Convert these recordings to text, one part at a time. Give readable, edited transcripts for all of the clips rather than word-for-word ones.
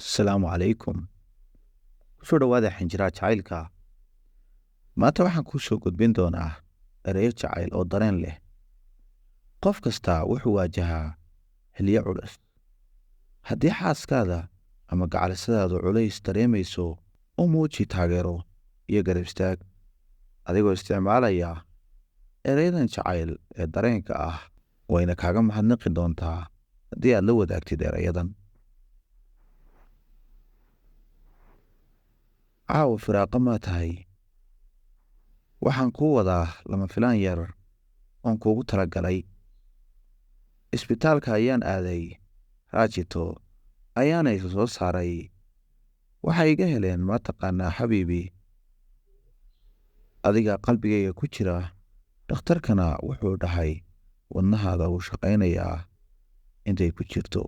asalaamu calaykum kusoo dhowaada xinjiraha jacaylka maanta waxaan kuu soo gudbin doonaa ereyo jacayl oo dareen leh. qof kasta wuxuu waajahaa xilliyo culus. haddii xaaskaada ama gacalisadaadu culays dareemayso, u muuji taageero iyo garab istaag adigoo isticmaalaya ereyadan jacayl ee dareenka ah. wayna kaaga mahadnaqi doontaa haddii aad la wadaagtid erayadan. caawa firaaqa maa tahay? waxaan kuu wadaa lama filaan yar oon kuugu talagalay. isbitaalka ayaan aaday, raajito ayaana isu soo saaray. waxay iga heleen mataqaanaa xabiibi, adiga qalbigayga ku jira. dhakhtarkana wuxuu dhahay wadnahaada wuu shaqaynayaa intay ku jirto.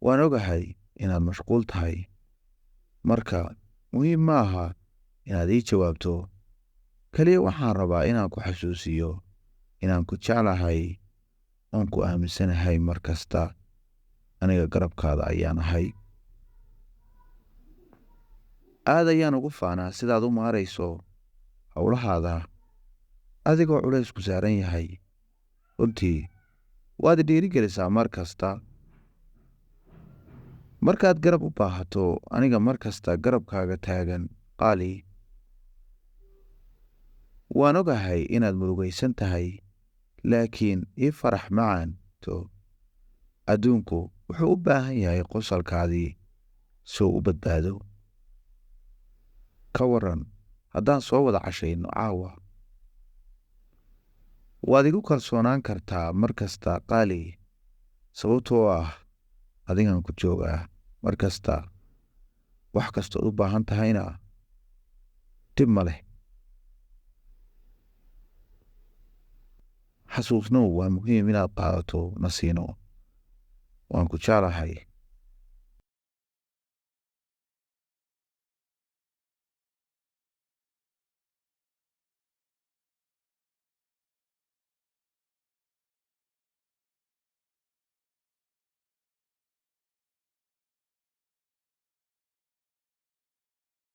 waan ogahay inaad mashquul tahay, marka muhiim ma aha inaad ii jawaabto. keliya waxaan rabaa inaan ku xasuusiyo inaan ku jeclahay oon ku aaminsanahay mar kasta. aniga garabkaada ayaan ahay. aad ayaan ugu faanaa sidaad u maarayso howlahaada adigoo culaysku saaran yahay. runtii waad dhiirigelisaa mar kasta. markaad garab u baahato, aniga mar kasta garabkaaga taagan qaali. waan ogahay inaad murugaysan tahay, laakiin ii farax macaanto. adduunku wuxuu u baahan yahay qosalkaadii soo u badbaado. ka waran haddaan soo wada cashayno caawa? waad igu kalsoonaan kartaa mar kasta qaali, sababtoo ah adigan ku joogaa mar kasta. wax kastood u baahan tahayna dhib ma leh. xasuusnow waa muhiim inaad qaadato nasiino. waan ku jeclahay.